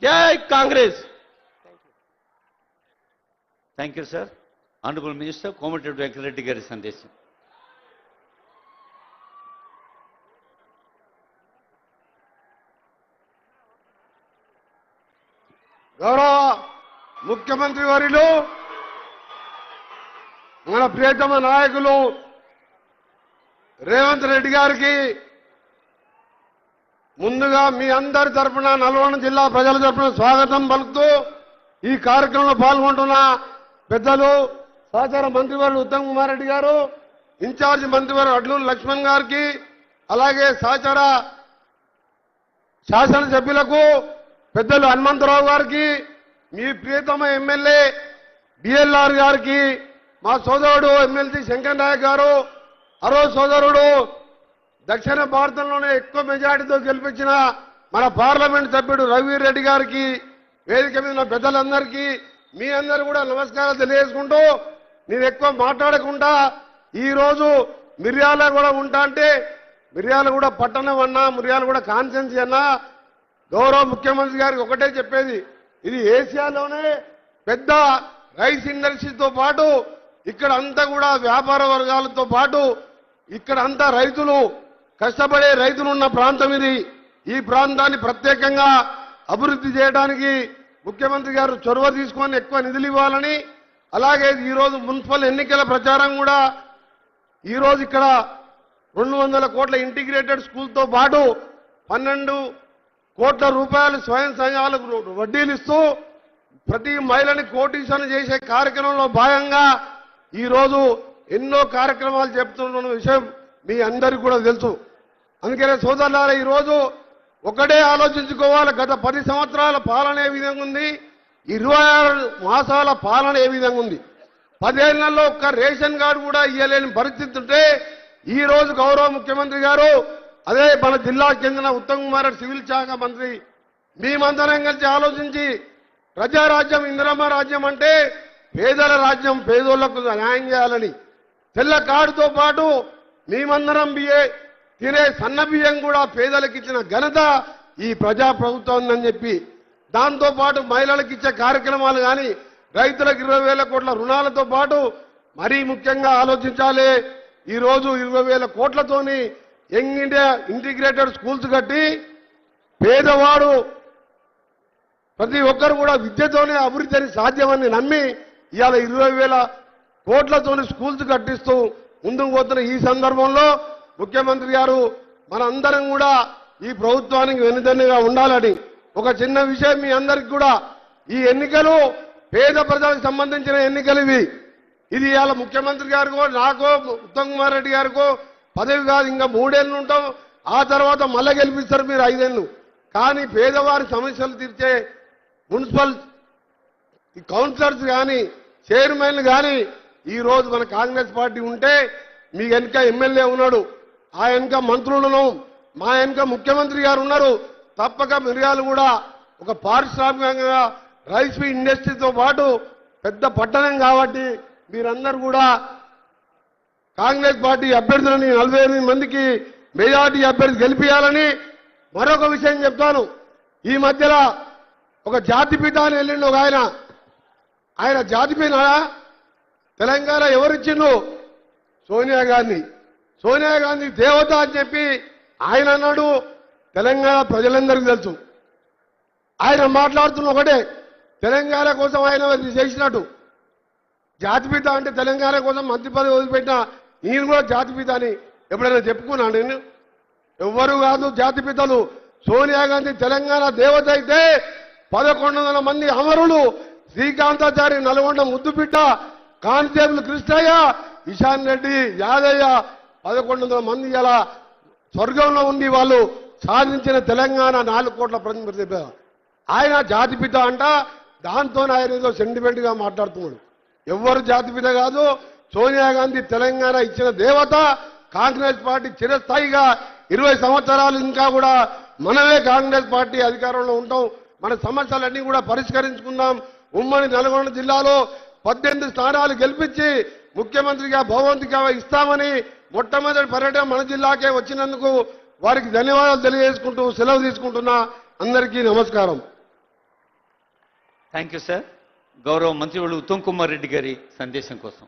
జై Congress. Thank you sir. Honourable minister Komatireddy Venkatreddy గారి సందేశం. గౌరవ ముఖ్యమంత్రి వర్యులు, మన ప్రియతమ నాయకులు రేవంత్ రెడ్డి గారికి ముందుగా మీ అందరి తరఫున నల్గొండ జిల్లా ప్రజల తరఫున స్వాగతం పలుకుతూ ఈ కార్యక్రమంలో పాల్గొంటున్న పెద్దలు సహచార మంత్రివర్యులు ఉత్తమ్ కుమార్ రెడ్డి గారు, ఇన్ఛార్జి మంత్రివర్యులు అడ్లూరి లక్ష్మణ్ గారికి, అలాగే సహచార శాసనసభ్యులకు పెద్దలు హనుమంతరావు గారికి, మీ ప్రియతమ ఎమ్మెల్యే బిఎల్ఆర్ గారికి, మా సోదరుడు ఎమ్మెల్సీ శంకర్ నాయక్ గారు, అరో సోదరుడు దక్షిణ భారతంలోనే ఎక్కువ మెజార్టీతో గెలిపించిన మన పార్లమెంట్ సభ్యుడు రఘువీర్ రెడ్డి గారికి, వేదిక మీద ఉన్న పెద్దలందరికీ మీ అందరూ కూడా నమస్కారాలు తెలియజేసుకుంటూ, నేను ఎక్కువ మాట్లాడకుండా ఈరోజు మిర్యాల కూడా ఉంటా అంటే మిర్యాల కూడా పట్టణం అన్నా, మిర్యాల కూడా కాన్స్టిట్యున్సీ అన్నా, గౌరవ ముఖ్యమంత్రి గారికి ఒకటే చెప్పేది, ఇది ఏషియాలోనే పెద్ద రైస్ ఇండస్ట్రీతో పాటు ఇక్కడ అంతా కూడా వ్యాపార వర్గాలతో పాటు ఇక్కడ అంతా రైతులు కష్టపడే రైతులు ఉన్న ప్రాంతం ఇది. ఈ ప్రాంతాన్ని ప్రత్యేకంగా అభివృద్ధి చేయడానికి ముఖ్యమంత్రి గారు చొరవ తీసుకొని ఎక్కువ నిధులు ఇవ్వాలని, అలాగే ఈరోజు మున్సిపల్ ఎన్నికల ప్రచారం కూడా ఈరోజు ఇక్కడ 200 కోట్ల ఇంటిగ్రేటెడ్ స్కూల్తో పాటు 12 కోట్ల రూపాయలు స్వయం సంఘాలకు వడ్డీలు ఇస్తూ ప్రతి మహిళని కోటీశ్వరణ చేసే కార్యక్రమంలో భాగంగా ఈరోజు ఎన్నో కార్యక్రమాలు చెప్తున్న విషయం మీ అందరికీ కూడా తెలుసు. అందుకనే సోదరులారా, ఈరోజు ఒకటే ఆలోచించుకోవాలి, గత 10 సంవత్సరాల పాలన ఏ విధంగా ఉంది, 26 మాసాల పాలన ఏ విధంగా ఉంది. 10 ఏళ్లలో ఒక్క రేషన్ కార్డు కూడా ఇవ్వలేని పరిస్థితి ఉంటే ఈ రోజు గౌరవ ముఖ్యమంత్రి గారు, అదే మన జిల్లాకు చెందిన ఉత్తమ్ కుమార్ రెడ్డి సివిల్ శాఖ మంత్రి, మేమందరం కలిసి ఆలోచించి ప్రజారాజ్యం ఇందిరమ్మ రాజ్యం అంటే పేదల రాజ్యం, పేదోళ్లకు న్యాయం చేయాలని తెల్ల కార్డుతో పాటు మేమందరం తినే సన్న బియ్యం కూడా పేదలకు ఇచ్చిన ఘనత ఈ ప్రజా ప్రభుత్వం ఉందని చెప్పి, దాంతో పాటు మహిళలకు ఇచ్చే కార్యక్రమాలు కానీ రైతులకు 20,000 కోట్ల రుణాలతో పాటు మరీ ముఖ్యంగా ఆలోచించాలి. ఈరోజు 20,000 కోట్లతోని యంగ్ ఇండియా ఇంటిగ్రేటెడ్ స్కూల్స్ కట్టి పేదవాడు ప్రతి ఒక్కరు కూడా విద్యతోనే అభివృద్ధి సాధ్యమని నమ్మి ఇవాళ 20,000 కోట్లతోని స్కూల్స్ కట్టిస్తూ ముందుకు పోతున్న ఈ సందర్భంలో ముఖ్యమంత్రి గారు మనందరం కూడా ఈ ప్రభుత్వానికి వెనుదన్నుగా ఉండాలని ఒక చిన్న విషయం మీ అందరికీ కూడా, ఈ ఎన్నికలు పేద ప్రజలకు సంబంధించిన ఎన్నికలు ఇది ఇవాళ ముఖ్యమంత్రి గారికో నాకో ఉత్తమ్ కుమార్ రెడ్డి గారికో పదవి కాదు, ఇంకా 3 ఏళ్ళు ఉంటాం, ఆ తర్వాత మళ్ళా గెలిపిస్తారు మీరు 5 ఏళ్ళు. కానీ పేదవారి సమస్యలు తీర్చే మున్సిపల్ కౌన్సిలర్స్ కానీ చైర్మన్లు కానీ ఈరోజు మన కాంగ్రెస్ పార్టీ ఉంటే మీ వెనుక ఎమ్మెల్యే ఉన్నాడు, ఆ వెనుక మంత్రులను, మా వెనుక ముఖ్యమంత్రి గారు ఉన్నారు. తప్పక మిర్యాలు కూడా ఒక పారిశ్రామికంగా రైస్ ఇండస్ట్రీతో పాటు పెద్ద పట్టణం కాబట్టి మీరందరూ కూడా కాంగ్రెస్ పార్టీ అభ్యర్థులని 48 మందికి మెజార్టీ అభ్యర్థి గెలిపించాలని. మరొక విషయం చెప్తాను, ఈ మధ్యలో ఒక జాతిపిత అని వెళ్ళిండు ఒక ఆయన జాతిపిత తెలంగాణ ఎవరిచ్చిండు? సోనియా గాంధీ. సోనియా గాంధీ దేవత అని చెప్పి ఆయన అన్నాడు. తెలంగాణ ప్రజలందరికీ తెలుసు. ఆయన మాట్లాడుతున్న ఒకటే, తెలంగాణ కోసం ఆయన చేసినట్టు. జాతిపిత అంటే తెలంగాణ కోసం మంత్రి పదవి వదిలిపెట్టిన నేను కూడా జాతిపిత అని ఎప్పుడైనా చెప్పుకున్నాను నేను? ఎవ్వరు కాదు జాతిపితలు. సోనియా గాంధీ తెలంగాణ దేవత అయితే 1100 మంది అమరులు, శ్రీకాంతాచారి, నల్గొండ ముద్దుబిడ్డ, కానిస్టేబుల్ కృష్ణయ్య, ఇషాన్ రెడ్డి, యాదయ్య 1100 మంది ఇలా స్వర్గంలో ఉండి వాళ్ళు సాధించిన తెలంగాణ 4 కోట్ల ప్రతినిధి. ఆయన జాతిపిత అంట, దాంతో ఆయన ఏదో సెంటిమెంట్ గా మాట్లాడుతున్నాడు. ఎవ్వరు జాతిపిత కాదు. సోనియా గాంధీ తెలంగాణ ఇచ్చిన దేవత. కాంగ్రెస్ పార్టీ చిరస్థాయిగా 20 సంవత్సరాలు ఇంకా కూడా మనమే కాంగ్రెస్ పార్టీ అధికారంలో ఉంటాం. మన సమస్యలన్నీ కూడా పరిష్కరించుకుందాం. ఉమ్మడి నల్గొండ జిల్లాలో 18 స్థానాలు గెలిపించి ముఖ్యమంత్రిగా భగవంతుగా ఇస్తామని మొట్టమొదటి పర్యటన మన జిల్లాకే వచ్చినందుకు వారికి ధన్యవాదాలు తెలియజేసుకుంటూ సెలవు తీసుకుంటున్నా. అందరికీ నమస్కారం. Thank you sir. గౌరవ మంత్రివర్యులు ఉత్తమ్ కుమార్ రెడ్డి గారి సందేశం కోసం.